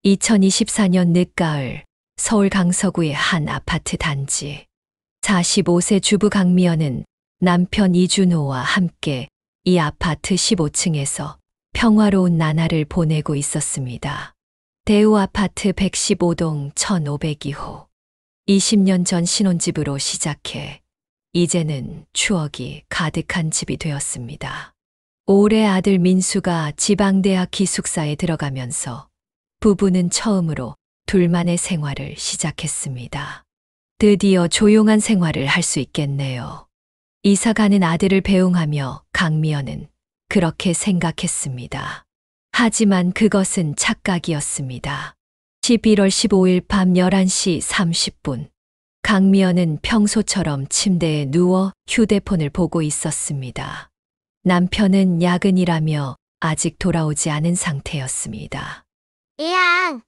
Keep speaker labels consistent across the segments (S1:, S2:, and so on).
S1: 2024년 늦가을 서울 강서구의 한 아파트 단지. 45세 주부 강미연은 남편 이준호와 함께 이 아파트 15층에서 평화로운 나날을 보내고 있었습니다. 대우 아파트 115동 1502호. 20년 전 신혼집으로 시작해 이제는 추억이 가득한 집이 되었습니다. 올해 아들 민수가 지방대학 기숙사에 들어가면서 부부는 처음으로 둘만의 생활을 시작했습니다. 드디어 조용한 생활을 할 수 있겠네요. 이사 가는 아들을 배웅하며 강미연은 그렇게 생각했습니다. 하지만 그것은 착각이었습니다. 11월 15일 밤 11시 30분. 강미연은 평소처럼 침대에 누워 휴대폰을 보고 있었습니다. 남편은 야근이라며 아직 돌아오지 않은 상태였습니다.
S2: 이양,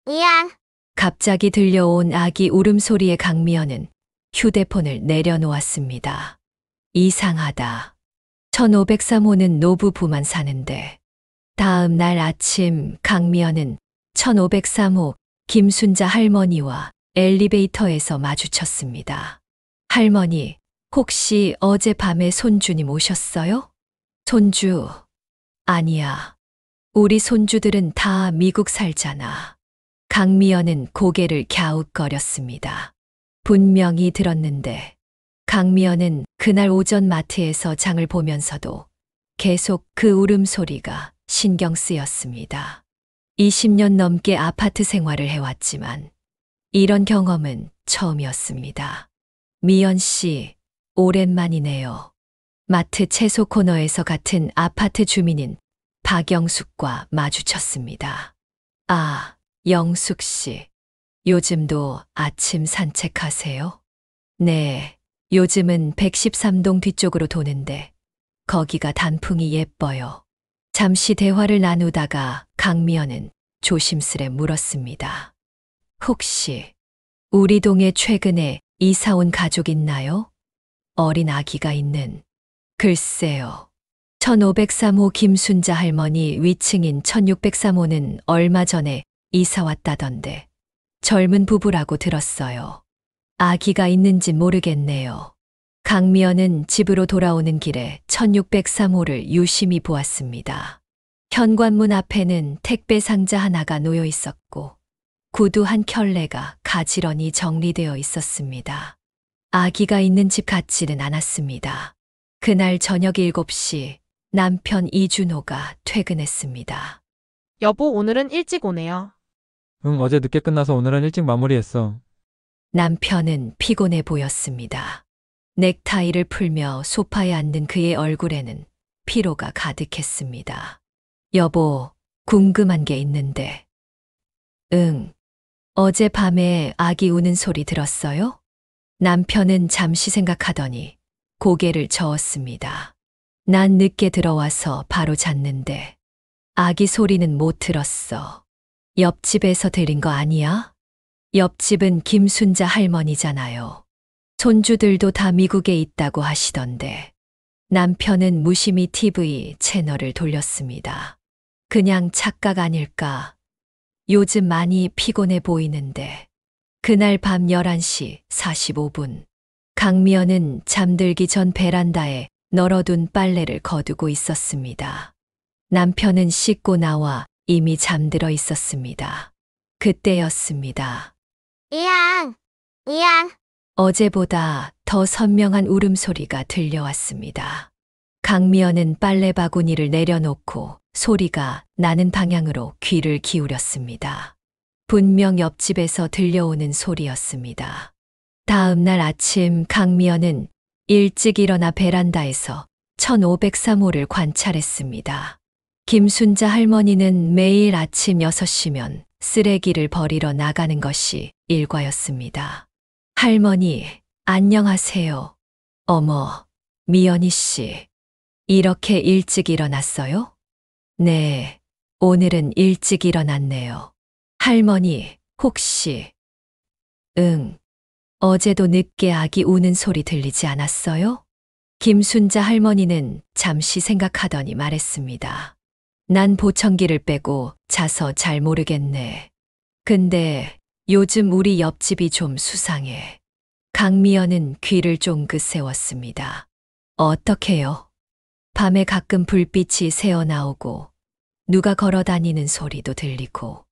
S2: 이양.
S1: 갑자기 들려온 아기 울음소리에 강미연은 휴대폰을 내려놓았습니다. 이상하다. 1503호는 노부부만 사는데. 다음 날 아침 강미연은 1503호 김순자 할머니와 엘리베이터에서 마주쳤습니다. 할머니, 혹시 어젯밤에 손주님 오셨어요? 손주. 아니야. 우리 손주들은 다 미국 살잖아. 강미연은 고개를 갸웃거렸습니다. 분명히 들었는데. 강미연은 그날 오전 마트에서 장을 보면서도 계속 그 울음소리가 신경 쓰였습니다. 20년 넘게 아파트 생활을 해왔지만 이런 경험은 처음이었습니다. 미연 씨, 오랜만이네요. 마트 채소 코너에서 같은 아파트 주민인 박영숙과 마주쳤습니다. 아, 영숙 씨. 요즘도 아침 산책하세요? 네, 요즘은 113동 뒤쪽으로 도는데 거기가 단풍이 예뻐요. 잠시 대화를 나누다가 강미연은 조심스레 물었습니다. 혹시 우리 동에 최근에 이사 온 가족 있나요? 어린 아기가 있는. 글쎄요. 1503호 김순자 할머니 위층인 1603호는 얼마 전에 이사 왔다던데 젊은 부부라고 들었어요. 아기가 있는진 모르겠네요. 강미연은 집으로 돌아오는 길에 1603호를 유심히 보았습니다. 현관문 앞에는 택배 상자 하나가 놓여 있었고 구두 한 켤레가 가지런히 정리되어 있었습니다. 아기가 있는 집 같지는 않았습니다. 그날 저녁 7시 남편 이준호가 퇴근했습니다.
S3: 여보, 오늘은 일찍 오네요.
S4: 응, 어제 늦게 끝나서 오늘은 일찍 마무리했어.
S1: 남편은 피곤해 보였습니다. 넥타이를 풀며 소파에 앉는 그의 얼굴에는 피로가 가득했습니다. 여보, 궁금한 게 있는데. 응. 어젯밤에 아기 우는 소리 들었어요? 남편은 잠시 생각하더니 고개를 저었습니다. 난 늦게 들어와서 바로 잤는데 아기 소리는 못 들었어. 옆집에서 들린 거 아니야? 옆집은 김순자 할머니잖아요. 손주들도 다 미국에 있다고 하시던데. 남편은 무심히 TV 채널을 돌렸습니다. 그냥 착각 아닐까? 요즘 많이 피곤해 보이는데. 그날 밤 11시 45분. 강미연은 잠들기 전 베란다에 널어둔 빨래를 거두고 있었습니다. 남편은 씻고 나와 이미 잠들어 있었습니다. 그때였습니다.
S2: 이양, 이양.
S1: 어제보다 더 선명한 울음소리가 들려왔습니다. 강미연은 빨래 바구니를 내려놓고 소리가 나는 방향으로 귀를 기울였습니다. 분명 옆집에서 들려오는 소리였습니다. 다음 날 아침 강미연은 일찍 일어나 베란다에서 1503호를 관찰했습니다. 김순자 할머니는 매일 아침 6시면 쓰레기를 버리러 나가는 것이 일과였습니다. 할머니, 안녕하세요. 어머, 미연이 씨. 이렇게 일찍 일어났어요? 네, 오늘은 일찍 일어났네요. 할머니, 혹시. 응. 어제도 늦게 아기 우는 소리 들리지 않았어요? 김순자 할머니는 잠시 생각하더니 말했습니다. 난 보청기를 빼고 자서 잘 모르겠네. 근데 요즘 우리 옆집이 좀 수상해. 강미연은 귀를 쫑긋 세웠습니다. 어떡해요? 밤에 가끔 불빛이 새어나오고 누가 걸어 다니는 소리도 들리고.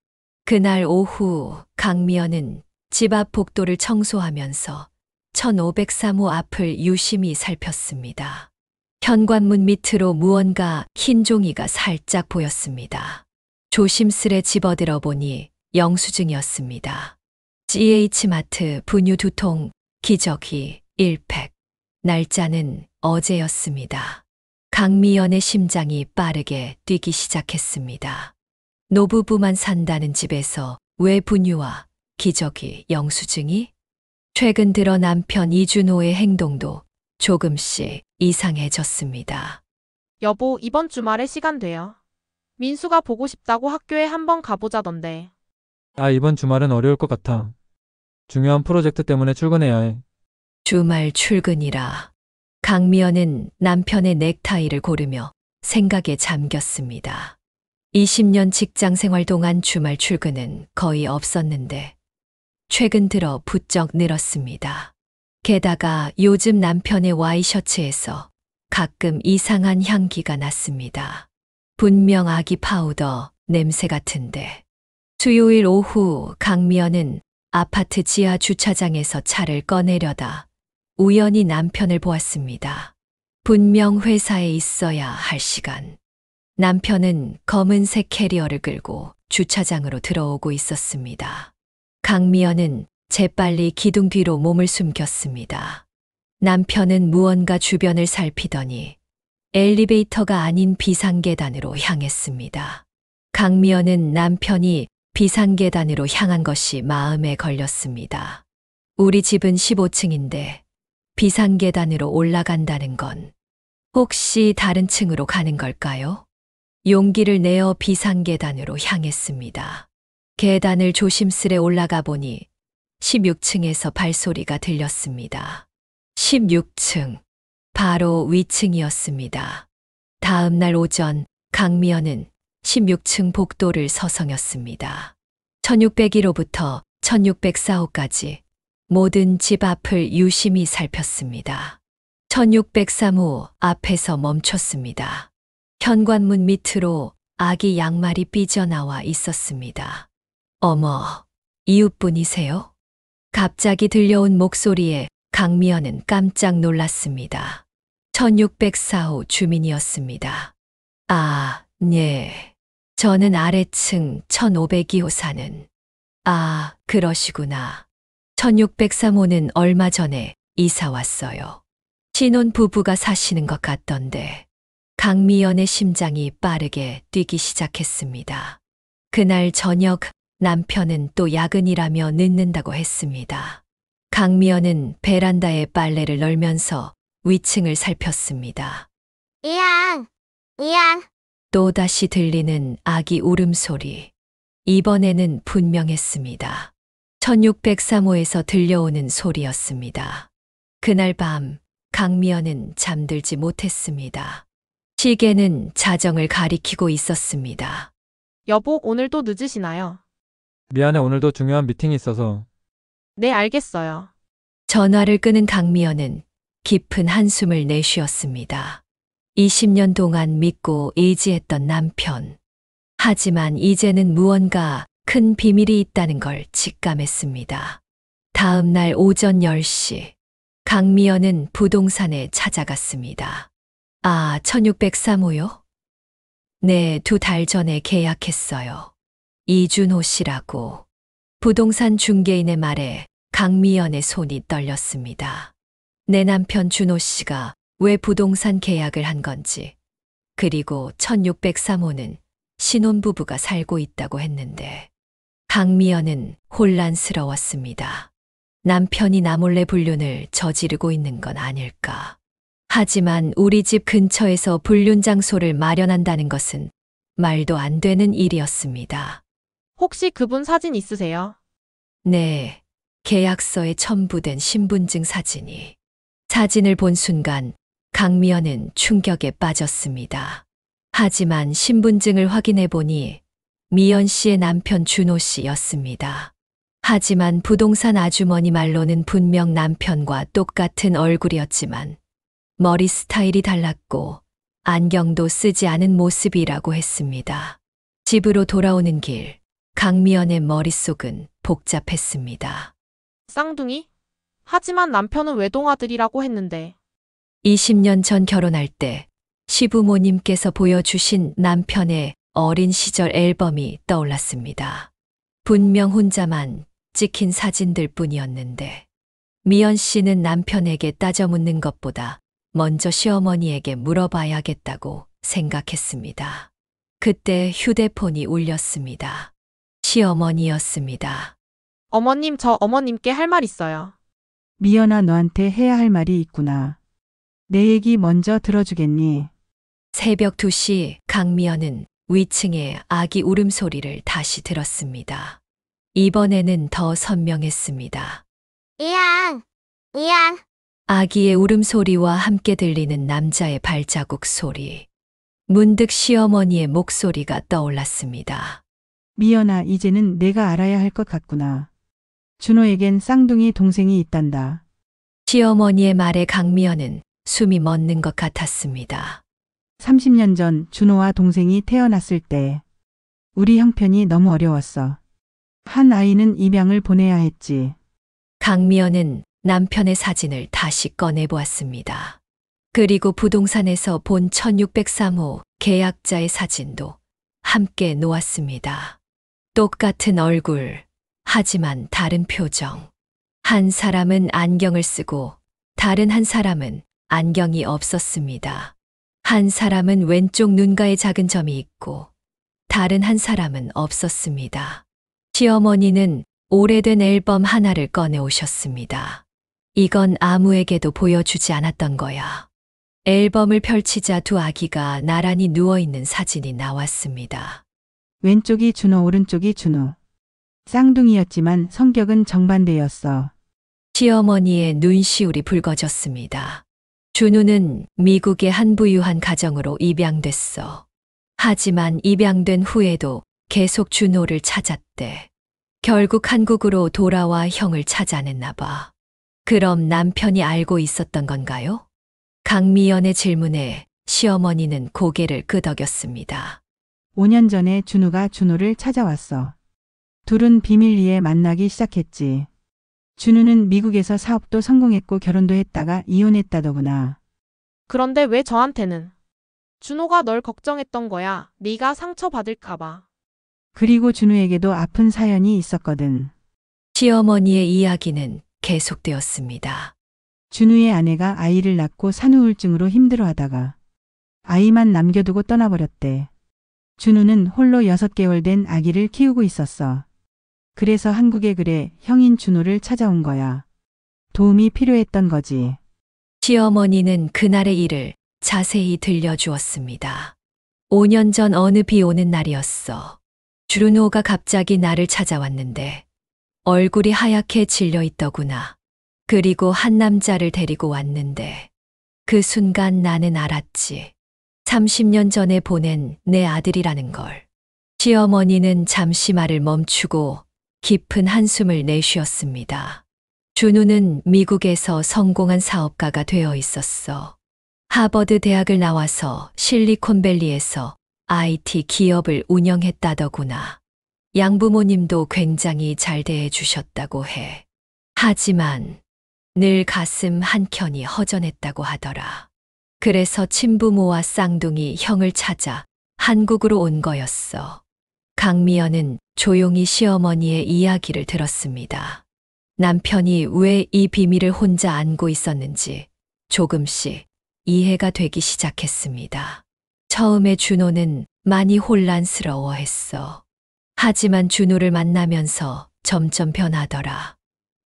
S1: 그날 오후 강미연은 집 앞 복도를 청소하면서 1503호 앞을 유심히 살폈습니다. 현관문 밑으로 무언가 흰 종이가 살짝 보였습니다. 조심스레 집어들어 보니 영수증이었습니다. GH마트 분유 2통, 기저귀 1팩. 날짜는 어제였습니다. 강미연의 심장이 빠르게 뛰기 시작했습니다. 노부부만 산다는 집에서 왜 분유와 기저귀, 영수증이? 최근 들어 남편 이준호의 행동도 조금씩 이상해졌습니다.
S3: 여보, 이번 주말에 시간 돼요. 민수가 보고 싶다고 학교에 한번 가보자던데.
S4: 아, 이번 주말은 어려울 것 같아. 중요한 프로젝트 때문에 출근해야 해.
S1: 주말 출근이라. 강미연은 남편의 넥타이를 고르며 생각에 잠겼습니다. 20년 직장 생활 동안 주말 출근은 거의 없었는데 최근 들어 부쩍 늘었습니다. 게다가 요즘 남편의 와이셔츠에서 가끔 이상한 향기가 났습니다. 분명 아기 파우더 냄새 같은데. 수요일 오후 강미연은 아파트 지하 주차장에서 차를 꺼내려다 우연히 남편을 보았습니다. 분명 회사에 있어야 할 시간. 남편은 검은색 캐리어를 끌고 주차장으로 들어오고 있었습니다. 강미연은 재빨리 기둥 뒤로 몸을 숨겼습니다. 남편은 무언가 주변을 살피더니 엘리베이터가 아닌 비상계단으로 향했습니다. 강미연은 남편이 비상계단으로 향한 것이 마음에 걸렸습니다. 우리 집은 15층인데 비상계단으로 올라간다는 건 혹시 다른 층으로 가는 걸까요? 용기를 내어 비상계단으로 향했습니다. 계단을 조심스레 올라가 보니 16층에서 발소리가 들렸습니다. 16층. 바로 위층이었습니다. 다음 날 오전 강미연은 16층 복도를 서성였습니다. 1601호부터 1604호까지 모든 집 앞을 유심히 살폈습니다. 1603호 앞에서 멈췄습니다. 현관문 밑으로 아기 양말이 삐져나와 있었습니다. 어머, 이웃분이세요? 갑자기 들려온 목소리에 강미연은 깜짝 놀랐습니다. 1604호 주민이었습니다. 아, 네. 저는 아래층 1502호 사는. 아, 그러시구나. 1603호는 얼마 전에 이사 왔어요. 신혼 부부가 사시는 것 같던데. 강미연의 심장이 빠르게 뛰기 시작했습니다. 그날 저녁 남편은 또 야근이라며 늦는다고 했습니다. 강미연은 베란다에 빨래를 널면서 위층을 살폈습니다.
S2: 이양, 이양,
S1: 또다시 들리는 아기 울음소리. 이번에는 분명했습니다. 1603호에서 들려오는 소리였습니다. 그날 밤 강미연은 잠들지 못했습니다. 시계는 자정을 가리키고 있었습니다.
S3: 여보, 오늘 또 늦으시나요?
S4: 미안해, 오늘도 중요한 미팅이 있어서.
S3: 네, 알겠어요.
S1: 전화를 끄는 강미연은 깊은 한숨을 내쉬었습니다. 20년 동안 믿고 의지했던 남편. 하지만 이제는 무언가 큰 비밀이 있다는 걸 직감했습니다. 다음 날 오전 10시, 강미연은 부동산에 찾아갔습니다. 아, 1603호요? 네, 2달 전에 계약했어요. 이준호 씨라고. 부동산 중개인의 말에 강미연의 손이 떨렸습니다. 내 남편 준호 씨가 왜 부동산 계약을 한 건지, 그리고 1603호는 신혼부부가 살고 있다고 했는데 강미연은 혼란스러웠습니다. 남편이 나몰래 불륜을 저지르고 있는 건 아닐까. 하지만 우리 집 근처에서 불륜 장소를 마련한다는 것은 말도 안 되는 일이었습니다.
S3: 혹시 그분 사진 있으세요?
S1: 네, 계약서에 첨부된 신분증 사진이. 사진을 본 순간 강미연은 충격에 빠졌습니다. 하지만 신분증을 확인해 보니 미연 씨의 남편 준호 씨였습니다. 하지만 부동산 아주머니 말로는 분명 남편과 똑같은 얼굴이었지만 머리 스타일이 달랐고 안경도 쓰지 않은 모습이라고 했습니다. 집으로 돌아오는 길, 강미연의 머릿속은 복잡했습니다.
S3: 쌍둥이? 하지만 남편은 외동아들이라고 했는데
S1: 20년 전 결혼할 때 시부모님께서 보여주신 남편의 어린 시절 앨범이 떠올랐습니다. 분명 혼자만 찍힌 사진들 뿐이었는데 미연 씨는 남편에게 따져 묻는 것보다 먼저 시어머니에게 물어봐야겠다고 생각했습니다. 그때 휴대폰이 울렸습니다. 시어머니였습니다.
S3: 어머님, 저 어머님께 할 말 있어요.
S5: 미연아, 너한테 해야 할 말이 있구나. 내 얘기 먼저 들어주겠니?
S1: 새벽 2시 강미연은 위층의 아기 울음소리를 다시 들었습니다. 이번에는 더 선명했습니다.
S2: 이양, 이양,
S1: 아기의 울음소리와 함께 들리는 남자의 발자국 소리. 문득 시어머니의 목소리가 떠올랐습니다.
S5: 미연아, 이제는 내가 알아야 할 것 같구나. 준호에겐 쌍둥이 동생이 있단다.
S1: 시어머니의 말에 강미연은 숨이 멎는 것 같았습니다.
S5: 30년 전 준호와 동생이 태어났을 때 우리 형편이 너무 어려웠어. 한 아이는 입양을 보내야 했지.
S1: 강미연은 남편의 사진을 다시 꺼내보았습니다. 그리고 부동산에서 본 1603호 계약자의 사진도 함께 놓았습니다. 똑같은 얼굴, 하지만 다른 표정. 한 사람은 안경을 쓰고 다른 한 사람은 안경이 없었습니다. 한 사람은 왼쪽 눈가에 작은 점이 있고 다른 한 사람은 없었습니다. 시어머니는 오래된 앨범 하나를 꺼내 오셨습니다. 이건 아무에게도 보여주지 않았던 거야. 앨범을 펼치자 두 아기가 나란히 누워있는 사진이 나왔습니다.
S5: 왼쪽이 준호, 오른쪽이 준호. 쌍둥이였지만 성격은 정반대였어.
S1: 시어머니의 눈시울이 붉어졌습니다. 준우는 미국의 한 부유한 가정으로 입양됐어. 하지만 입양된 후에도 계속 준호를 찾았대. 결국 한국으로 돌아와 형을 찾아냈나 봐. 그럼 남편이 알고 있었던 건가요? 강미연의 질문에 시어머니는 고개를 끄덕였습니다.
S5: 5년 전에 준우가 준호를 찾아왔어. 둘은 비밀리에 만나기 시작했지. 준우는 미국에서 사업도 성공했고 결혼도 했다가 이혼했다더구나.
S3: 그런데 왜 저한테는? 준호가 널 걱정했던 거야. 네가 상처받을까 봐.
S5: 그리고 준우에게도 아픈 사연이 있었거든.
S1: 시어머니의 이야기는 계속되었습니다.
S5: 준우의 아내가 아이를 낳고 산후우울증으로 힘들어하다가 아이만 남겨두고 떠나버렸대. 준우는 홀로 6개월 된 아기를 키우고 있었어. 그래서 한국에 그래 형인 준우를 찾아온 거야. 도움이 필요했던 거지.
S1: 시어머니는 그날의 일을 자세히 들려주었습니다. 5년 전 어느 비 오는 날이었어. 준호가 갑자기 나를 찾아왔는데 얼굴이 하얗게 질려 있더구나. 그리고 한 남자를 데리고 왔는데 그 순간 나는 알았지. 30년 전에 보낸 내 아들이라는 걸. 시어머니는 잠시 말을 멈추고 깊은 한숨을 내쉬었습니다. 준우는 미국에서 성공한 사업가가 되어 있었어. 하버드 대학을 나와서 실리콘밸리에서 IT 기업을 운영했다더구나. 양부모님도 굉장히 잘 대해주셨다고 해. 하지만 늘 가슴 한켠이 허전했다고 하더라. 그래서 친부모와 쌍둥이 형을 찾아 한국으로 온 거였어. 강미연은 조용히 시어머니의 이야기를 들었습니다. 남편이 왜 이 비밀을 혼자 안고 있었는지 조금씩 이해가 되기 시작했습니다. 처음에 준호는 많이 혼란스러워했어. 하지만 준호를 만나면서 점점 변하더라.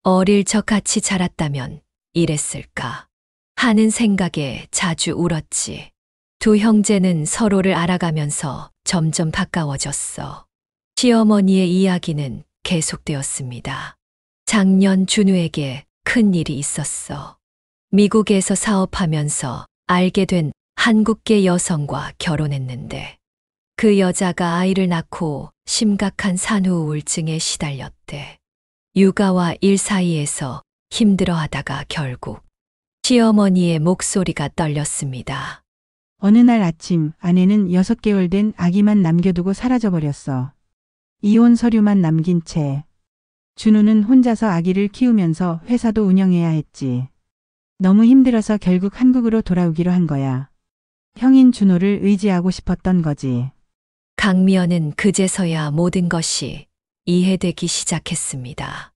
S1: 어릴 적 같이 자랐다면 이랬을까 하는 생각에 자주 울었지. 두 형제는 서로를 알아가면서 점점 가까워졌어. 시어머니의 이야기는 계속되었습니다. 작년 준우에게 큰 일이 있었어. 미국에서 사업하면서 알게 된 한국계 여성과 결혼했는데 그 여자가 아이를 낳고 심각한 산후 우울증에 시달렸대. 육아와 일 사이에서 힘들어하다가 결국 시어머니의 목소리가 떨렸습니다.
S5: 어느 날 아침 아내는 6개월 된 아기만 남겨두고 사라져버렸어. 이혼 서류만 남긴 채. 준우는 혼자서 아기를 키우면서 회사도 운영해야 했지. 너무 힘들어서 결국 한국으로 돌아오기로 한 거야. 형인 준호를 의지하고 싶었던 거지.
S1: 강미연은 그제서야 모든 것이 이해되기 시작했습니다.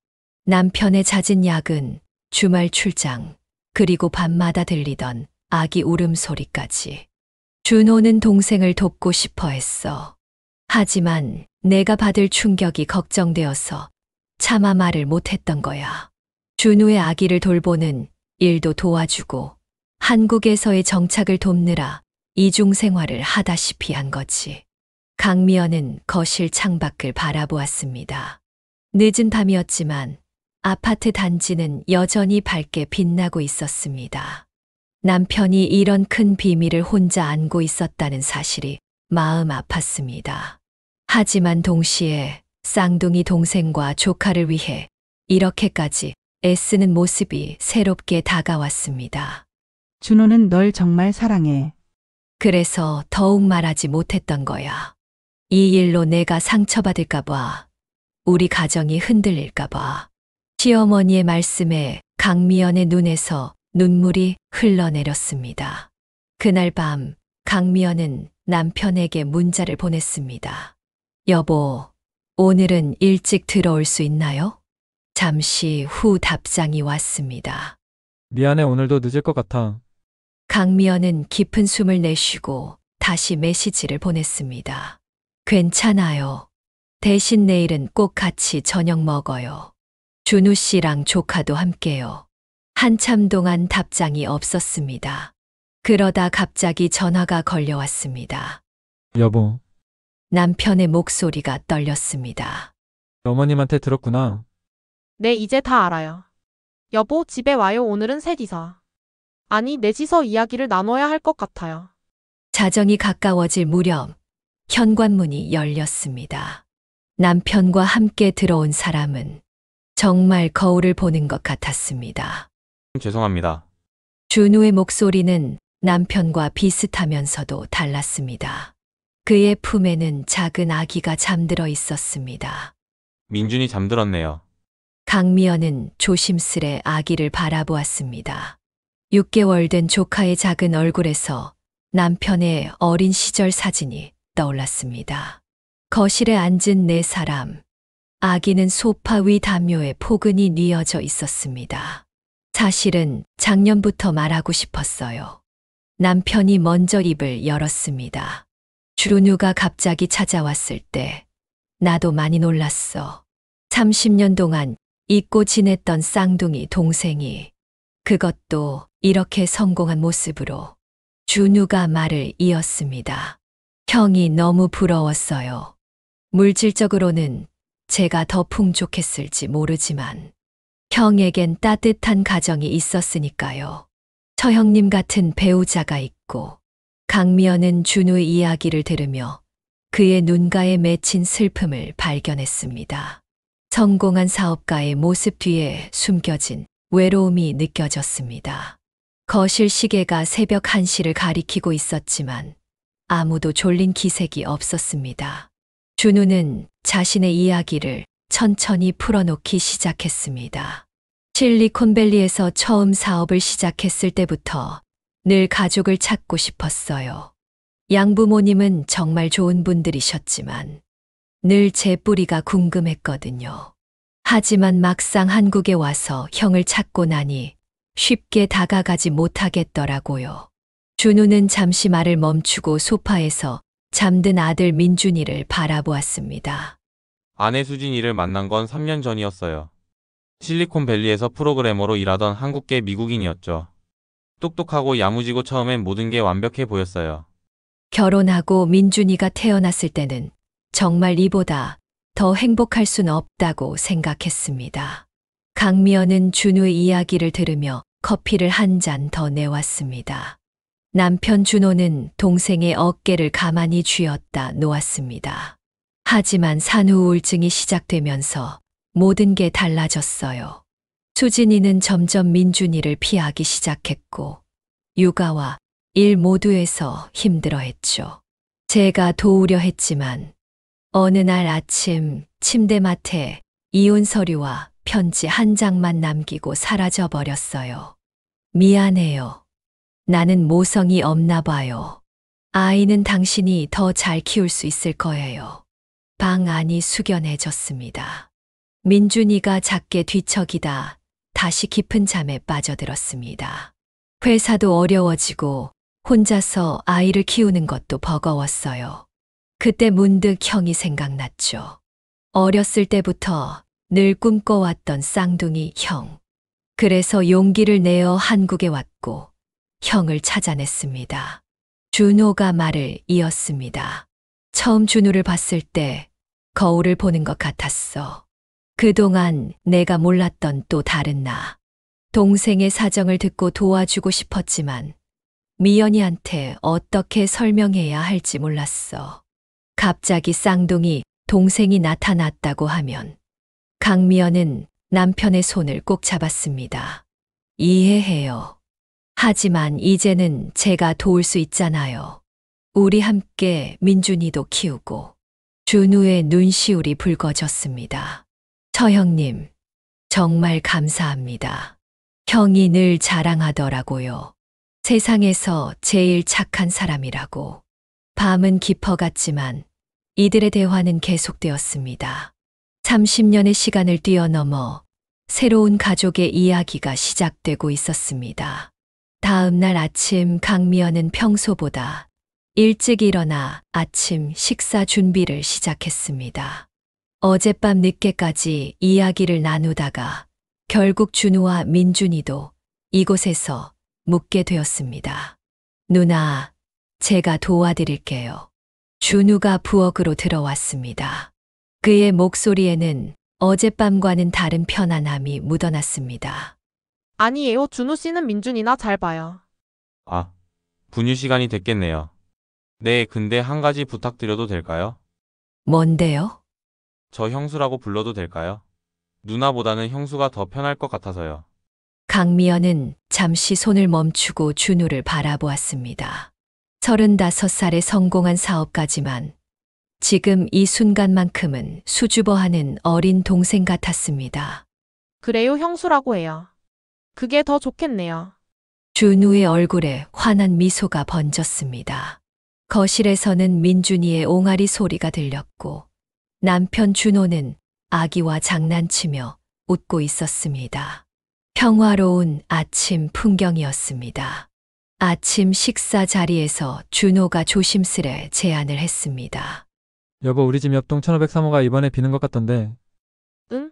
S1: 남편의 잦은 야근, 주말 출장, 그리고 밤마다 들리던 아기 울음소리까지. 준호는 동생을 돕고 싶어 했어. 하지만 내가 받을 충격이 걱정되어서 차마 말을 못했던 거야. 준우의 아기를 돌보는 일도 도와주고 한국에서의 정착을 돕느라 이중 생활을 하다시피 한 거지. 강미연은 거실 창밖을 바라보았습니다. 늦은 밤이었지만 아파트 단지는 여전히 밝게 빛나고 있었습니다. 남편이 이런 큰 비밀을 혼자 안고 있었다는 사실이 마음 아팠습니다. 하지만 동시에 쌍둥이 동생과 조카를 위해 이렇게까지 애쓰는 모습이 새롭게 다가왔습니다.
S5: 준호는 널 정말 사랑해.
S1: 그래서 더욱 말하지 못했던 거야. 이 일로 내가 상처받을까봐, 우리 가정이 흔들릴까봐. 시어머니의 말씀에 강미연의 눈에서 눈물이 흘러내렸습니다. 그날 밤 강미연은 남편에게 문자를 보냈습니다. 여보, 오늘은 일찍 들어올 수 있나요? 잠시 후 답장이 왔습니다.
S4: 미안해, 오늘도 늦을 것 같아.
S1: 강미연은 깊은 숨을 내쉬고 다시 메시지를 보냈습니다. 괜찮아요. 대신 내일은 꼭 같이 저녁 먹어요. 준우 씨랑 조카도 함께요. 한참 동안 답장이 없었습니다. 그러다 갑자기 전화가 걸려왔습니다.
S4: 여보,
S1: 남편의 목소리가 떨렸습니다.
S4: 어머님한테 들었구나.
S3: 네, 이제 다 알아요. 여보, 집에 와요. 오늘은 셋이서. 아니, 넷이서 이야기를 나눠야 할 것 같아요.
S1: 자정이 가까워질 무렵 현관문이 열렸습니다. 남편과 함께 들어온 사람은 정말 거울을 보는 것 같았습니다.
S6: 죄송합니다.
S1: 준우의 목소리는 남편과 비슷하면서도 달랐습니다. 그의 품에는 작은 아기가 잠들어 있었습니다.
S6: 민준이 잠들었네요.
S1: 강미연은 조심스레 아기를 바라보았습니다. 6개월 된 조카의 작은 얼굴에서 남편의 어린 시절 사진이 떠올랐습니다. 거실에 앉은 네 사람. 아기는 소파 위 담요에 포근히 뉘어져 있었습니다. 사실은 작년부터 말하고 싶었어요. 남편이 먼저 입을 열었습니다. 준우가 갑자기 찾아왔을 때 나도 많이 놀랐어. 30년 동안 잊고 지냈던 쌍둥이 동생이, 그것도 이렇게 성공한 모습으로. 준우가 말을 이었습니다. 형이 너무 부러웠어요. 물질적으로는 제가 더 풍족했을지 모르지만 형에겐 따뜻한 가정이 있었으니까요. 처형님 같은 배우자가 있고. 강미연은 준우의 이야기를 들으며 그의 눈가에 맺힌 슬픔을 발견했습니다. 성공한 사업가의 모습 뒤에 숨겨진 외로움이 느껴졌습니다. 거실 시계가 새벽 1시를 가리키고 있었지만 아무도 졸린 기색이 없었습니다. 준우는 자신의 이야기를 천천히 풀어놓기 시작했습니다. 실리콘밸리에서 처음 사업을 시작했을 때부터 늘 가족을 찾고 싶었어요. 양부모님은 정말 좋은 분들이셨지만 늘 제 뿌리가 궁금했거든요. 하지만 막상 한국에 와서 형을 찾고 나니 쉽게 다가가지 못하겠더라고요. 준우는 잠시 말을 멈추고 소파에서 잠든 아들 민준이를 바라보았습니다.
S6: 아내 수진이를 만난 건 3년 전이었어요. 실리콘밸리에서 프로그래머로 일하던 한국계 미국인이었죠. 똑똑하고 야무지고 처음엔 모든 게 완벽해 보였어요.
S1: 결혼하고 민준이가 태어났을 때는 정말 이보다 더 행복할 순 없다고 생각했습니다. 강미연은 준우의 이야기를 들으며 커피를 한 잔 더 내왔습니다. 남편 준호는 동생의 어깨를 가만히 쥐었다 놓았습니다. 하지만 산후 우울증이 시작되면서 모든 게 달라졌어요. 수진이는 점점 민준이를 피하기 시작했고 육아와 일 모두에서 힘들어했죠. 제가 도우려 했지만 어느 날 아침 침대맡에 이혼 서류와 편지 한 장만 남기고 사라져 버렸어요. 미안해요. 나는 모성이 없나 봐요. 아이는 당신이 더 잘 키울 수 있을 거예요. 방 안이 숙연해졌습니다. 민준이가 작게 뒤척이다 다시 깊은 잠에 빠져들었습니다. 회사도 어려워지고 혼자서 아이를 키우는 것도 버거웠어요. 그때 문득 형이 생각났죠. 어렸을 때부터 늘 꿈꿔왔던 쌍둥이 형. 그래서 용기를 내어 한국에 왔고 형을 찾아냈습니다. 준호가 말을 이었습니다. 처음 준호를 봤을 때 거울을 보는 것 같았어. 그동안 내가 몰랐던 또 다른 나. 동생의 사정을 듣고 도와주고 싶었지만 미연이한테 어떻게 설명해야 할지 몰랐어. 갑자기 쌍둥이 동생이 나타났다고 하면 강미연은 남편의 손을 꼭 잡았습니다. 이해해요. 하지만 이제는 제가 도울 수 있잖아요. 우리 함께 민준이도 키우고. 준우의 눈시울이 붉어졌습니다. 처형님, 정말 감사합니다. 형이 늘 자랑하더라고요. 세상에서 제일 착한 사람이라고. 밤은 깊어갔지만 이들의 대화는 계속되었습니다. 30년의 시간을 뛰어넘어 새로운 가족의 이야기가 시작되고 있었습니다. 다음 날 아침 강미연은 평소보다 일찍 일어나 아침 식사 준비를 시작했습니다. 어젯밤 늦게까지 이야기를 나누다가 결국 준우와 민준이도 이곳에서 묵게 되었습니다. 누나, 제가 도와드릴게요. 준우가 부엌으로 들어왔습니다. 그의 목소리에는 어젯밤과는 다른 편안함이 묻어났습니다.
S3: 아니에요. 준우 씨는 민준이나 잘 봐요.
S6: 아, 분유 시간이 됐겠네요. 네, 근데 한 가지 부탁드려도 될까요?
S1: 뭔데요?
S6: 저 형수라고 불러도 될까요? 누나보다는 형수가 더 편할 것 같아서요.
S1: 강미연은 잠시 손을 멈추고 준우를 바라보았습니다. 35살에 성공한 사업가지만 지금 이 순간만큼은 수줍어하는 어린 동생 같았습니다.
S3: 그래요. 형수라고 해요. 그게 더 좋겠네요.
S1: 준우의 얼굴에 환한 미소가 번졌습니다. 거실에서는 민준이의 옹알이 소리가 들렸고 남편 준호는 아기와 장난치며 웃고 있었습니다. 평화로운 아침 풍경이었습니다. 아침 식사 자리에서 준호가 조심스레 제안을 했습니다.
S4: 여보, 우리 집 옆동 1503호가 이번에 비는 것 같던데
S3: 응?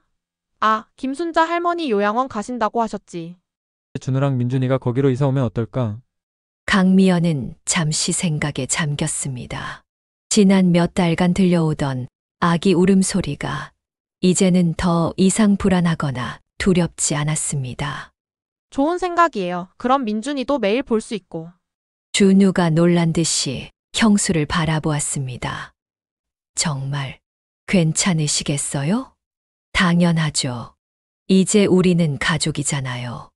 S3: 아, 김순자 할머니 요양원 가신다고 하셨지.
S4: 준우랑 민준이가 거기로 이사 오면 어떨까?
S1: 강미연은 잠시 생각에 잠겼습니다. 지난 몇 달간 들려오던 아기 울음소리가 이제는 더 이상 불안하거나 두렵지 않았습니다.
S3: 좋은 생각이에요. 그럼 민준이도 매일 볼 수 있고.
S1: 준우가 놀란 듯이 형수를 바라보았습니다. 정말 괜찮으시겠어요? 당연하죠. 이제 우리는 가족이잖아요.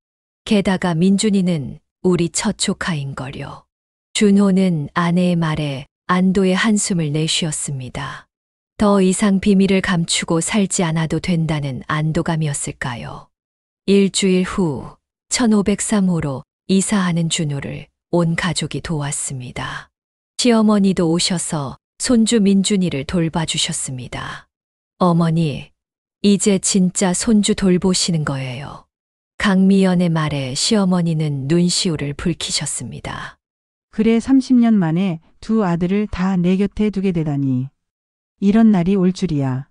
S1: 게다가 민준이는 우리 첫 조카인걸요. 준호는 아내의 말에 안도의 한숨을 내쉬었습니다. 더 이상 비밀을 감추고 살지 않아도 된다는 안도감이었을까요? 일주일 후 1503호로 이사하는 준호를 온 가족이 도왔습니다. 시어머니도 오셔서 손주 민준이를 돌봐주셨습니다. 어머니, 이제 진짜 손주 돌보시는 거예요. 강미연의 말에 시어머니는 눈시울을 붉히셨습니다.
S5: 그래 30년 만에 두 아들을 다 내 곁에 두게 되다니. 이런 날이 올 줄이야.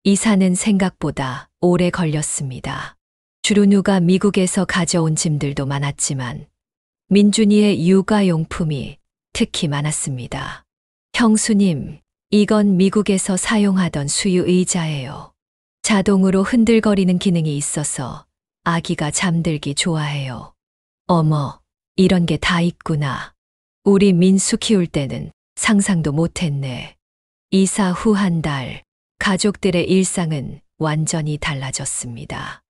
S1: 이사는 생각보다 오래 걸렸습니다. 주루누가 미국에서 가져온 짐들도 많았지만 민준이의 육아용품이 특히 많았습니다. 형수님, 이건 미국에서 사용하던 수유 의자예요. 자동으로 흔들거리는 기능이 있어서 아기가 잠들기 좋아해요. 어머, 이런 게 다 있구나. 우리 민수 키울 때는 상상도 못했네. 이사 후 한 달, 가족들의 일상은 완전히 달라졌습니다.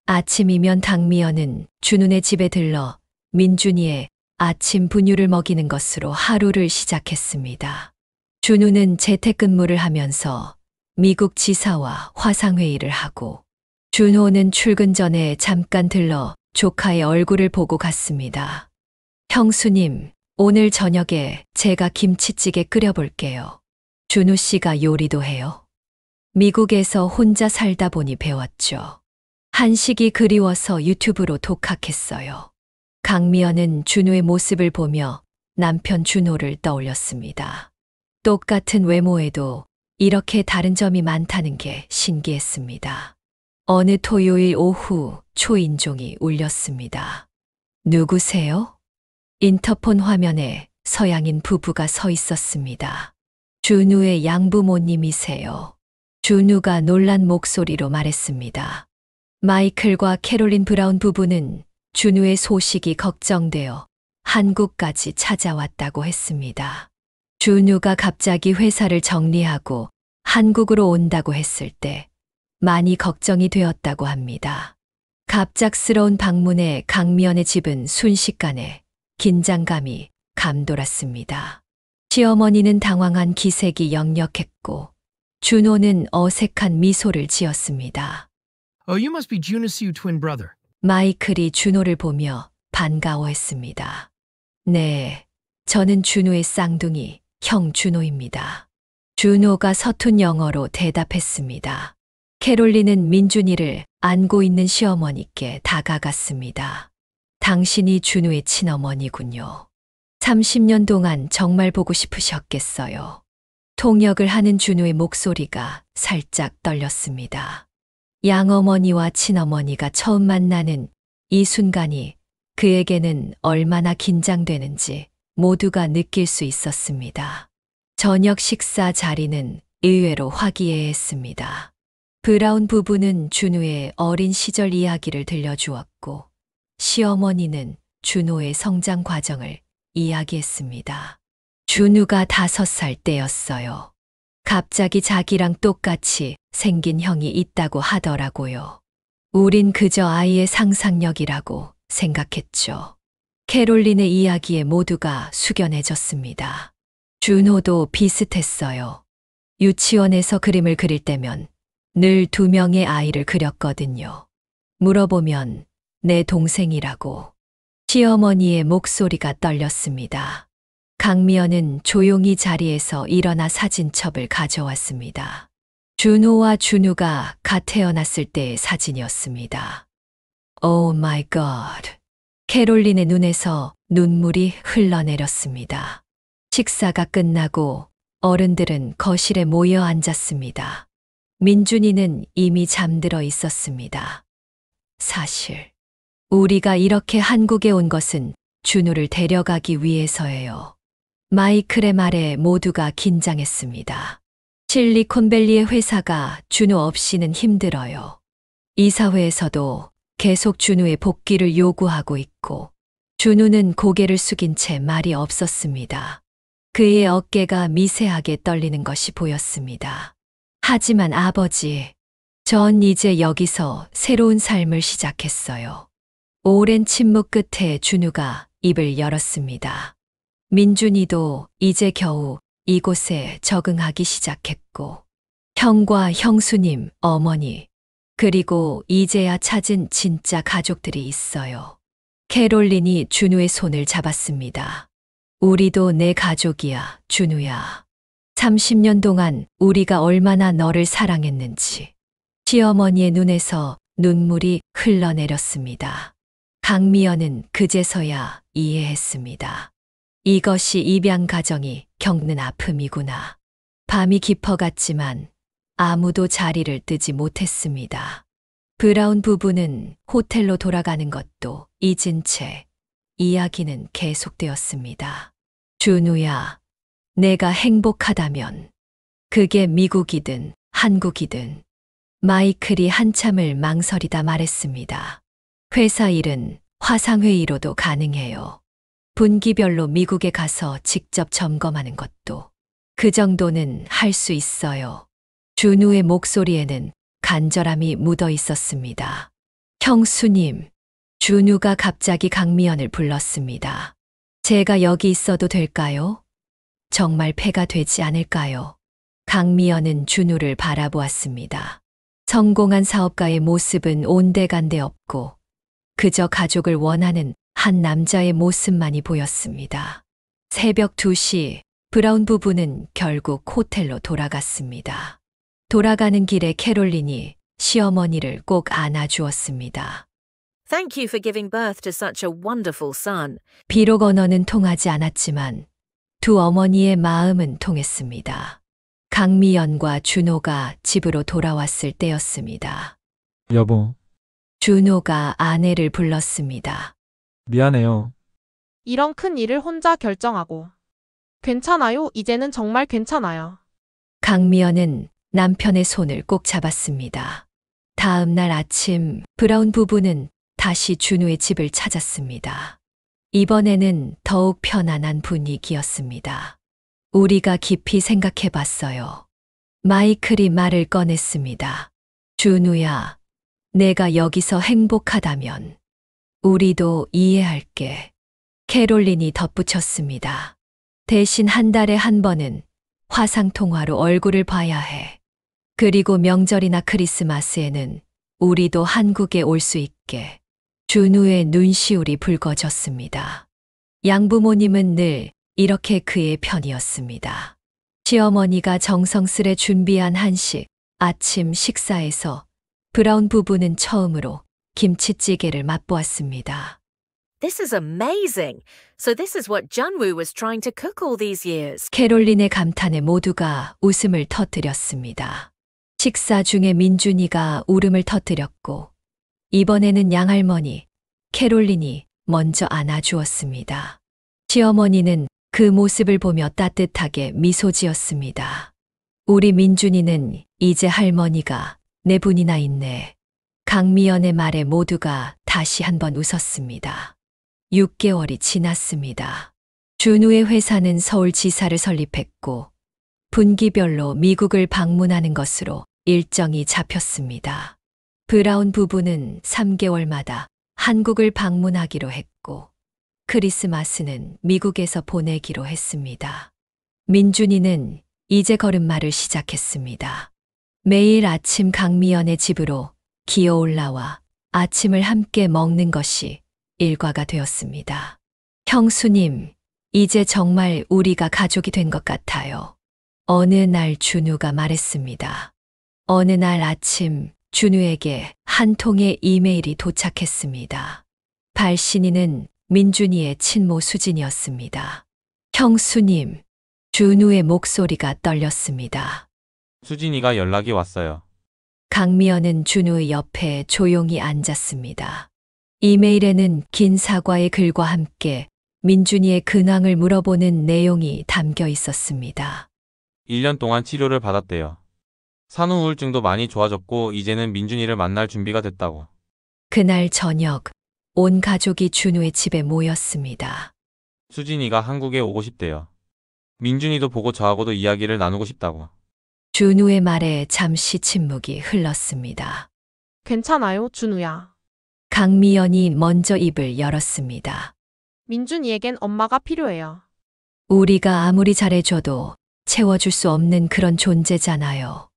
S1: 아침이면 당미연은 준우네 집에 들러 민준이의 아침 분유를 먹이는 것으로 하루를 시작했습니다. 준우는 재택근무를 하면서 미국 지사와 화상회의를 하고, 준호는 출근 전에 잠깐 들러 조카의 얼굴을 보고 갔습니다. 형수님, 오늘 저녁에 제가 김치찌개 끓여볼게요. 준우 씨가 요리도 해요. 미국에서 혼자 살다 보니 배웠죠. 한식이 그리워서 유튜브로 독학했어요. 강미연은 준우의 모습을 보며 남편 준호를 떠올렸습니다. 똑같은 외모에도 이렇게 다른 점이 많다는 게 신기했습니다. 어느 토요일 오후 초인종이 울렸습니다. 누구세요? 인터폰 화면에 서양인 부부가 서 있었습니다. 준우의 양부모님이세요. 준우가 놀란 목소리로 말했습니다. 마이클과 캐롤린 브라운 부부는 준우의 소식이 걱정되어 한국까지 찾아왔다고 했습니다. 준우가 갑자기 회사를 정리하고 한국으로 온다고 했을 때 많이 걱정이 되었다고 합니다. 갑작스러운 방문에 강미연의 집은 순식간에 긴장감이 감돌았습니다. 시어머니는 당황한 기색이 역력했고, 준호는 어색한 미소를 지었습니다.
S7: Oh, you must be Junus Yu twin brother.
S1: 마이클이 준호를 보며 반가워했습니다. 네, 저는 준호의 쌍둥이 형 준호입니다. 준호가 서툰 영어로 대답했습니다. 캐롤린은 민준이를 안고 있는 시어머니께 다가갔습니다. 당신이 준우의 친어머니군요. 30년 동안 정말 보고 싶으셨겠어요. 통역을 하는 준우의 목소리가 살짝 떨렸습니다. 양어머니와 친어머니가 처음 만나는 이 순간이 그에게는 얼마나 긴장되는지 모두가 느낄 수 있었습니다. 저녁 식사 자리는 의외로 화기애애했습니다. 브라운 부부는 준우의 어린 시절 이야기를 들려주었고, 시어머니는 준호의 성장 과정을 이야기했습니다. 준우가 5살 때였어요. 갑자기 자기랑 똑같이 생긴 형이 있다고 하더라고요. 우린 그저 아이의 상상력이라고 생각했죠. 캐롤린의 이야기에 모두가 숙연해졌습니다. 준호도 비슷했어요. 유치원에서 그림을 그릴 때면 늘 2명의 아이를 그렸거든요. 물어보면 내 동생이라고. 시어머니의 목소리가 떨렸습니다. 강미연은 조용히 자리에서 일어나 사진첩을 가져왔습니다. 준호와 준우가 갓 태어났을 때의 사진이었습니다. Oh my God. 캐롤린의 눈에서 눈물이 흘러내렸습니다. 식사가 끝나고 어른들은 거실에 모여 앉았습니다. 민준이는 이미 잠들어 있었습니다. 사실 우리가 이렇게 한국에 온 것은 준우를 데려가기 위해서예요. 마이클의 말에 모두가 긴장했습니다. 실리콘밸리의 회사가 준우 없이는 힘들어요. 이사회에서도 계속 준우의 복귀를 요구하고 있고, 준우는 고개를 숙인 채 말이 없었습니다. 그의 어깨가 미세하게 떨리는 것이 보였습니다. 하지만 아버지, 전 이제 여기서 새로운 삶을 시작했어요. 오랜 침묵 끝에 준우가 입을 열었습니다. 민준이도 이제 겨우 이곳에 적응하기 시작했고, 형과 형수님, 어머니, 그리고 이제야 찾은 진짜 가족들이 있어요. 캐롤린이 준우의 손을 잡았습니다. 우리도 내 가족이야, 준우야. 30년 동안 우리가 얼마나 너를 사랑했는지. 시어머니의 눈에서 눈물이 흘러내렸습니다. 강미연은 그제서야 이해했습니다. 이것이 입양 가정이 겪는 아픔이구나. 밤이 깊어갔지만 아무도 자리를 뜨지 못했습니다. 브라운 부부는 호텔로 돌아가는 것도 잊은 채 이야기는 계속되었습니다. 준우야, 내가 행복하다면 그게 미국이든 한국이든. 마이클이 한참을 망설이다 말했습니다. 회사 일은 화상회의로도 가능해요. 분기별로 미국에 가서 직접 점검하는 것도 그 정도는 할 수 있어요. 준우의 목소리에는 간절함이 묻어 있었습니다. 형수님, 준우가 갑자기 강미연을 불렀습니다. 제가 여기 있어도 될까요? 정말 폐가 되지 않을까요? 강미연은 준우를 바라보았습니다. 성공한 사업가의 모습은 온데간데 없고 그저 가족을 원하는 한 남자의 모습만이 보였습니다. 새벽 2시, 브라운 부부는 결국 호텔로 돌아갔습니다. 돌아가는 길에 캐롤린이 시어머니를 꼭 안아주었습니다.
S8: Thank you for giving birth to such a wonderful son.
S1: 비록 언어는 통하지 않았지만 두 어머니의 마음은 통했습니다. 강미연과 준호가 집으로 돌아왔을 때였습니다.
S4: 여보,
S1: 준호가 아내를 불렀습니다.
S4: 미안해요.
S3: 이런 큰 일을 혼자 결정하고. 괜찮아요. 이제는 정말 괜찮아요.
S1: 강미연은 남편의 손을 꼭 잡았습니다. 다음 날 아침 브라운 부부는 다시 준우의 집을 찾았습니다. 이번에는 더욱 편안한 분위기였습니다. 우리가 깊이 생각해 봤어요. 마이클이 말을 꺼냈습니다. 준우야, 내가 여기서 행복하다면 우리도 이해할게. 캐롤린이 덧붙였습니다. 대신 한 달에 한 번은 화상통화로 얼굴을 봐야 해. 그리고 명절이나 크리스마스에는 우리도 한국에 올 수 있게. 준우의 눈시울이 붉어졌습니다. 양부모님은 늘 이렇게 그의 편이었습니다. 시어머니가 정성스레 준비한 한식, 아침 식사에서 브라운 부부는 처음으로 김치찌개를 맛보았습니다.
S8: This is amazing. So this is what Junwoo was trying to cook all these years.
S1: 캐롤린의 감탄에 모두가 웃음을 터뜨렸습니다. 식사 중에 민준이가 울음을 터뜨렸고 이번에는 양할머니 캐롤린이 먼저 안아주었습니다. 시어머니는 그 모습을 보며 따뜻하게 미소 지었습니다. 우리 민준이는 이제 할머니가 네 분이나 있네. 강미연의 말에 모두가 다시 한번 웃었습니다. 6개월이 지났습니다. 준우의 회사는 서울지사를 설립했고 분기별로 미국을 방문하는 것으로 일정이 잡혔습니다. 브라운 부부는 3개월마다 한국을 방문하기로 했고 크리스마스는 미국에서 보내기로 했습니다. 민준이는 이제 걸음마를 시작했습니다. 매일 아침 강미연의 집으로 기어 올라와 아침을 함께 먹는 것이 일과가 되었습니다. 형수님, 이제 정말 우리가 가족이 된 것 같아요. 어느 날 준우가 말했습니다. 어느 날 아침 준우에게 한 통의 이메일이 도착했습니다. 발신인은 민준이의 친모 수진이었습니다. 형수님, 준우의 목소리가 떨렸습니다.
S6: 수진이가 연락이 왔어요.
S1: 강미연은 준우의 옆에 조용히 앉았습니다. 이메일에는 긴 사과의 글과 함께 민준이의 근황을 물어보는 내용이 담겨 있었습니다.
S6: 1년 동안 치료를 받았대요. 산후 우울증도 많이 좋아졌고 이제는 민준이를 만날 준비가 됐다고.
S1: 그날 저녁 온 가족이 준우의 집에 모였습니다.
S6: 수진이가 한국에 오고 싶대요. 민준이도 보고 저하고도 이야기를 나누고 싶다고.
S1: 준우의 말에 잠시 침묵이 흘렀습니다.
S3: 괜찮아요, 준우야.
S1: 강미연이 먼저 입을 열었습니다.
S3: 민준이에겐 엄마가 필요해요.
S1: 우리가 아무리 잘해줘도 채워줄 수 없는 그런 존재잖아요.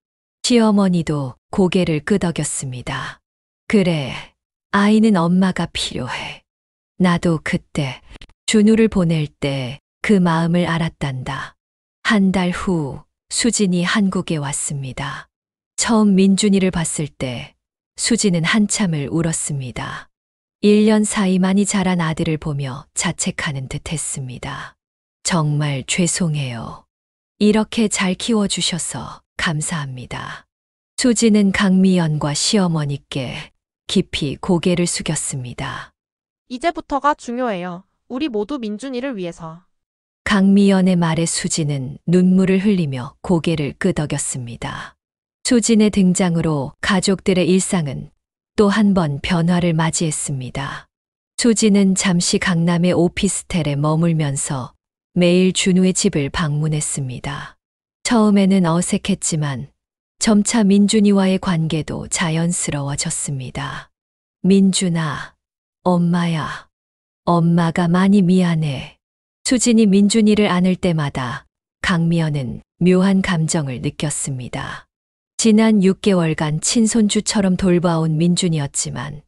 S1: 시어머니도 고개를 끄덕였습니다. 그래, 아이는 엄마가 필요해. 나도 그때 준우를 보낼 때 그 마음을 알았단다. 한 달 후 수진이 한국에 왔습니다. 처음 민준이를 봤을 때 수진은 한참을 울었습니다. 1년 사이 많이 자란 아들을 보며 자책하는 듯 했습니다. 정말 죄송해요. 이렇게 잘 키워주셔서 감사합니다. 수진은 강미연과 시어머니께 깊이 고개를 숙였습니다.
S3: 이제부터가 중요해요. 우리 모두 민준이를 위해서.
S1: 강미연의 말에 수진은 눈물을 흘리며 고개를 끄덕였습니다. 수진의 등장으로 가족들의 일상은 또 한 번 변화를 맞이했습니다. 수진은 잠시 강남의 오피스텔에 머물면서 매일 준우의 집을 방문했습니다. 처음에는 어색했지만 점차 민준이와의 관계도 자연스러워졌습니다. 민준아, 엄마야. 엄마가 많이 미안해. 수진이 민준이를 안을 때마다 강미연은 묘한 감정을 느꼈습니다. 지난 6개월간 친손주처럼 돌봐온 민준이었지만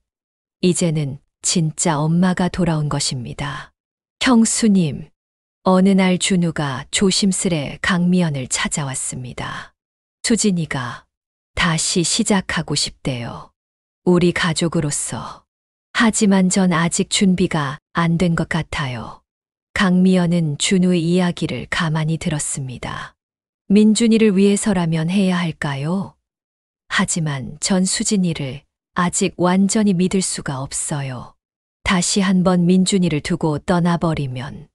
S1: 이제는 진짜 엄마가 돌아온 것입니다. 형수님, 어느 날 준우가 조심스레 강미연을 찾아왔습니다. 수진이가 다시 시작하고 싶대요. 우리 가족으로서. 하지만 전 아직 준비가 안 된 것 같아요. 강미연은 준우의 이야기를 가만히 들었습니다. 민준이를 위해서라면 해야 할까요? 하지만 전 수진이를 아직 완전히 믿을 수가 없어요. 다시 한번 민준이를 두고 떠나버리면.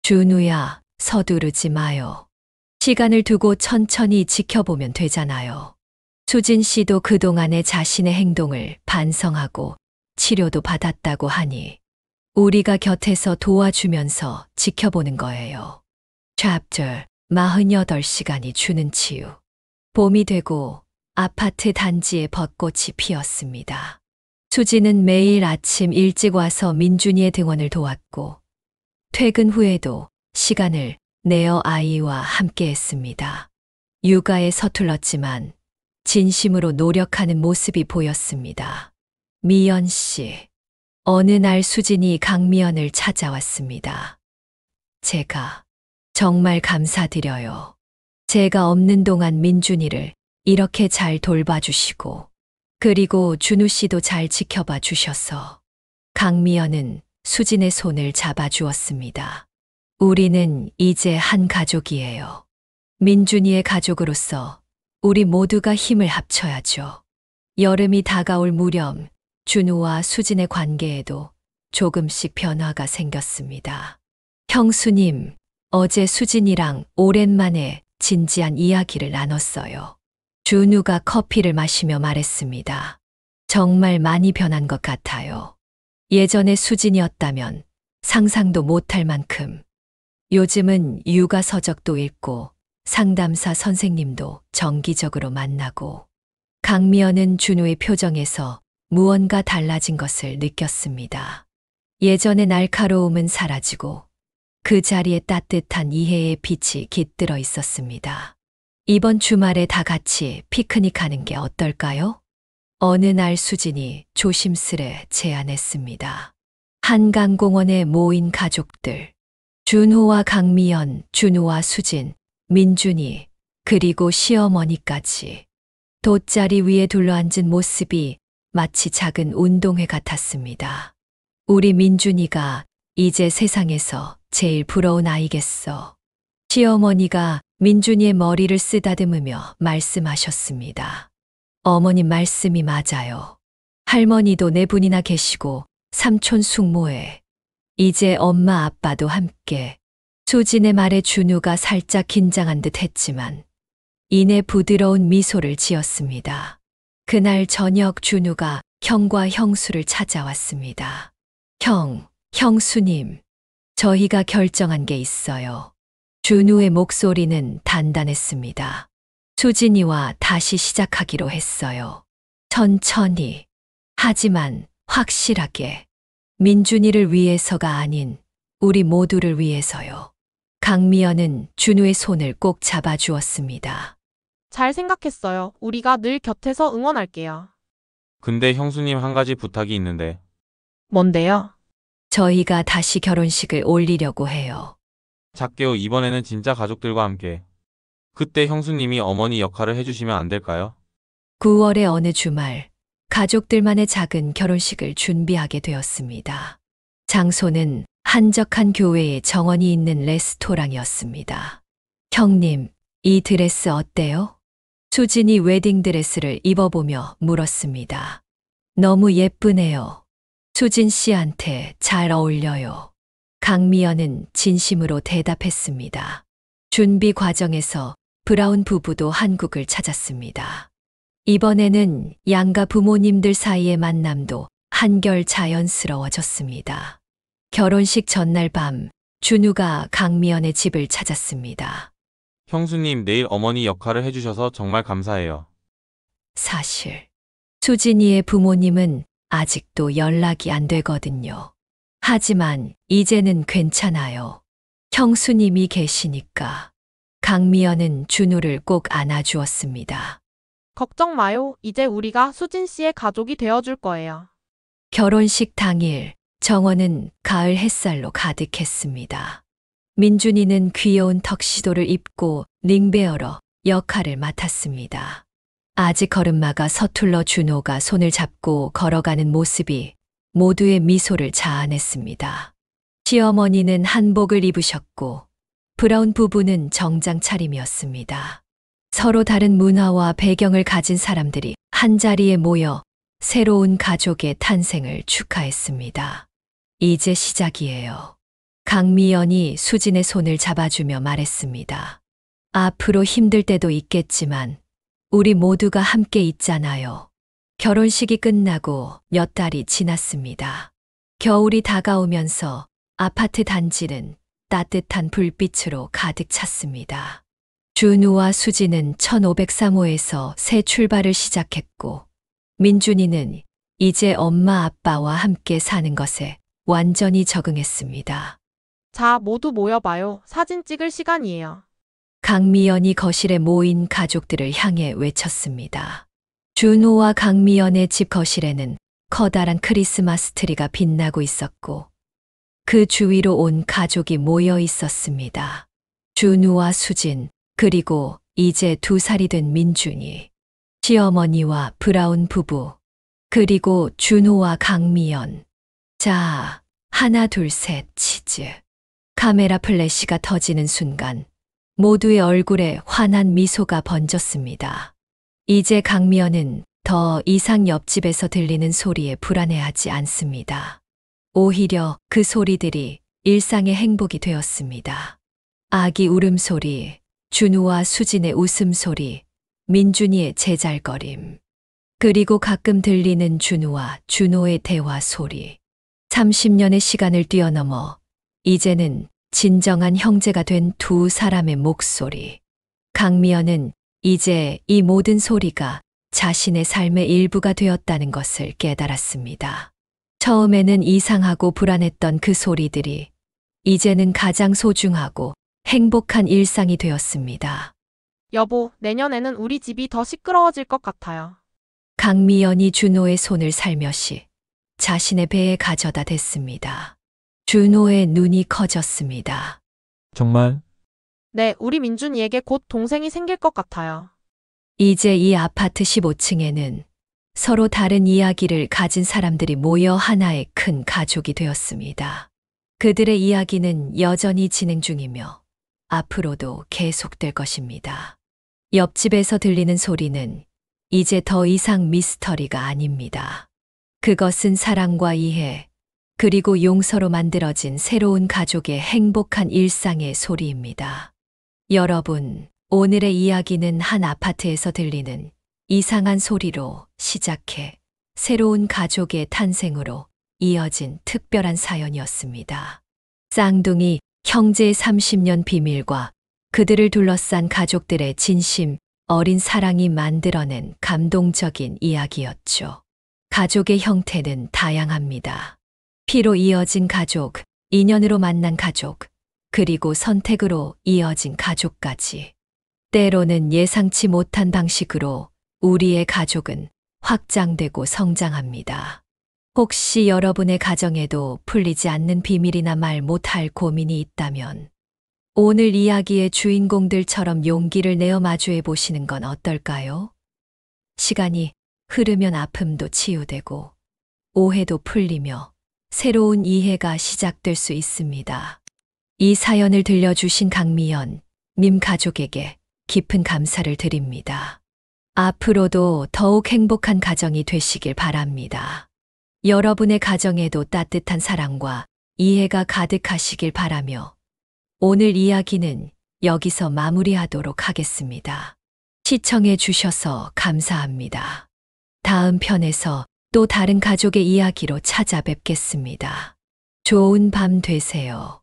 S1: 준우야, 서두르지 마요. 시간을 두고 천천히 지켜보면 되잖아요. 수진 씨도 그동안의 자신의 행동을 반성하고 치료도 받았다고 하니 우리가 곁에서 도와주면서 지켜보는 거예요. 챕터 48시간이 주는 치유. 봄이 되고 아파트 단지에 벚꽃이 피었습니다. 수진은 매일 아침 일찍 와서 민준이의 등원을 도왔고 퇴근 후에도 시간을 내어 아이와 함께 했습니다. 육아에 서툴렀지만 진심으로 노력하는 모습이 보였습니다. 미연 씨. 어느 날 수진이 강미연을 찾아왔습니다. 제가 정말 감사드려요. 제가 없는 동안 민준이를 이렇게 잘 돌봐주시고 그리고 준우 씨도 잘 지켜봐 주셔서. 강미연은 수진의 손을 잡아주었습니다. 우리는 이제 한 가족이에요. 민준이의 가족으로서 우리 모두가 힘을 합쳐야죠. 여름이 다가올 무렵 준우와 수진의 관계에도 조금씩 변화가 생겼습니다. 형수님, 어제 수진이랑 오랜만에 진지한 이야기를 나눴어요. 준우가 커피를 마시며 말했습니다. 정말 많이 변한 것 같아요. 예전의 수진이었다면 상상도 못할 만큼. 요즘은 육아 서적도 읽고 상담사 선생님도 정기적으로 만나고. 강미연은 준우의 표정에서 무언가 달라진 것을 느꼈습니다. 예전의 날카로움은 사라지고 그 자리에 따뜻한 이해의 빛이 깃들어 있었습니다. 이번 주말에 다 같이 피크닉하는 게 어떨까요? 어느 날 수진이 조심스레 제안했습니다. 한강공원에 모인 가족들. 준호와 강미연, 준우와 수진, 민준이, 그리고 시어머니까지. 돗자리 위에 둘러앉은 모습이 마치 작은 운동회 같았습니다. 우리 민준이가 이제 세상에서 제일 부러운 아이겠어. 시어머니가 민준이의 머리를 쓰다듬으며 말씀하셨습니다. 어머님 말씀이 맞아요. 할머니도 네 분이나 계시고 삼촌 숙모에 이제 엄마 아빠도 함께. 수진의 말에 준우가 살짝 긴장한 듯 했지만 이내 부드러운 미소를 지었습니다. 그날 저녁 준우가 형과 형수를 찾아왔습니다. 형수님, 저희가 결정한 게 있어요. 준우의 목소리는 단단했습니다. 수진이와 다시 시작하기로 했어요. 천천히, 하지만 확실하게. 민준이를 위해서가 아닌 우리 모두를 위해서요. 강미연은 준우의 손을 꼭 잡아주었습니다.
S3: 잘 생각했어요. 우리가 늘 곁에서 응원할게요.
S6: 근데 형수님 한 가지 부탁이 있는데.
S3: 뭔데요?
S1: 저희가 다시 결혼식을 올리려고 해요.
S6: 작게요, 이번에는 진짜 가족들과 함께. 그때 형수님이 어머니 역할을 해주시면 안 될까요?
S1: 9월의 어느 주말, 가족들만의 작은 결혼식을 준비하게 되었습니다. 장소는 한적한 교회의 정원이 있는 레스토랑이었습니다. 형님, 이 드레스 어때요? 수진이 웨딩드레스를 입어보며 물었습니다. 너무 예쁘네요. 수진 씨한테 잘 어울려요. 강미연은 진심으로 대답했습니다. 준비 과정에서 브라운 부부도 한국을 찾았습니다. 이번에는 양가 부모님들 사이의 만남도 한결 자연스러워졌습니다. 결혼식 전날 밤 준우가 강미연의 집을 찾았습니다.
S6: 형수님, 내일 어머니 역할을 해주셔서 정말 감사해요.
S1: 사실 수진이의 부모님은 아직도 연락이 안 되거든요. 하지만 이제는 괜찮아요. 형수님이 계시니까. 강미연은 준우를 꼭 안아주었습니다.
S3: 걱정 마요. 이제 우리가 수진 씨의 가족이 되어줄 거예요.
S1: 결혼식 당일 정원은 가을 햇살로 가득했습니다. 민준이는 귀여운 턱시도를 입고 링베어러 역할을 맡았습니다. 아직 걸음마가 서툴러 준호가 손을 잡고 걸어가는 모습이 모두의 미소를 자아냈습니다. 시어머니는 한복을 입으셨고 브라운 부부는 정장 차림이었습니다. 서로 다른 문화와 배경을 가진 사람들이 한자리에 모여 새로운 가족의 탄생을 축하했습니다. 이제 시작이에요. 강미연이 수진의 손을 잡아주며 말했습니다. 앞으로 힘들 때도 있겠지만 우리 모두가 함께 있잖아요. 결혼식이 끝나고 몇 달이 지났습니다. 겨울이 다가오면서 아파트 단지는 따뜻한 불빛으로 가득 찼습니다. 준우와 수진은 1503호에서 새 출발을 시작했고 민준이는 이제 엄마 아빠와 함께 사는 것에 완전히 적응했습니다.
S3: 자, 모두 모여봐요. 사진 찍을 시간이에요.
S1: 강미연이 거실에 모인 가족들을 향해 외쳤습니다. 준호와 강미연의 집 거실에는 커다란 크리스마스 트리가 빛나고 있었고 그 주위로 온 가족이 모여 있었습니다. 준우와 수진, 그리고 이제 2살이 된 민준이, 시어머니와 브라운 부부, 그리고 준호와 강미연. 자, 하나 둘 셋 치즈. 카메라 플래시가 터지는 순간 모두의 얼굴에 환한 미소가 번졌습니다. 이제 강미연은 더 이상 옆집에서 들리는 소리에 불안해하지 않습니다. 오히려 그 소리들이 일상의 행복이 되었습니다. 아기 울음소리, 준우와 수진의 웃음소리, 민준이의 제잘거림, 그리고 가끔 들리는 준우와 준호의 대화 소리. 30년의 시간을 뛰어넘어 이제는 진정한 형제가 된 2사람의 목소리. 강미연은 이제 이 모든 소리가 자신의 삶의 일부가 되었다는 것을 깨달았습니다. 처음에는 이상하고 불안했던 그 소리들이 이제는 가장 소중하고 행복한 일상이 되었습니다.
S3: 여보, 내년에는 우리 집이 더 시끄러워질 것 같아요.
S1: 강미연이 준호의 손을 살며시 자신의 배에 가져다 댔습니다. 준호의 눈이 커졌습니다.
S4: 정말?
S3: 네, 우리 민준이에게 곧 동생이 생길 것 같아요.
S1: 이제 이 아파트 15층에는 서로 다른 이야기를 가진 사람들이 모여 하나의 큰 가족이 되었습니다. 그들의 이야기는 여전히 진행 중이며 앞으로도 계속될 것입니다. 옆집에서 들리는 소리는 이제 더 이상 미스터리가 아닙니다. 그것은 사랑과 이해, 그리고 용서로 만들어진 새로운 가족의 행복한 일상의 소리입니다. 여러분, 오늘의 이야기는 한 아파트에서 들리는 이상한 소리로 시작해 새로운 가족의 탄생으로 이어진 특별한 사연이었습니다. 쌍둥이 형제의 30년 비밀과 그들을 둘러싼 가족들의 진심 어린 사랑이 만들어낸 감동적인 이야기였죠. 가족의 형태는 다양합니다. 피로 이어진 가족, 인연으로 만난 가족, 그리고 선택으로 이어진 가족까지. 때로는 예상치 못한 방식으로 우리의 가족은 확장되고 성장합니다. 혹시 여러분의 가정에도 풀리지 않는 비밀이나 말 못할 고민이 있다면 오늘 이야기의 주인공들처럼 용기를 내어 마주해 보시는 건 어떨까요? 시간이 흐르면 아픔도 치유되고 오해도 풀리며 새로운 이해가 시작될 수 있습니다. 이 사연을 들려주신 강미연 님 가족에게 깊은 감사를 드립니다. 앞으로도 더욱 행복한 가정이 되시길 바랍니다. 여러분의 가정에도 따뜻한 사랑과 이해가 가득하시길 바라며 오늘 이야기는 여기서 마무리하도록 하겠습니다. 시청해 주셔서 감사합니다. 다음 편에서 또 다른 가족의 이야기로 찾아뵙겠습니다. 좋은 밤 되세요.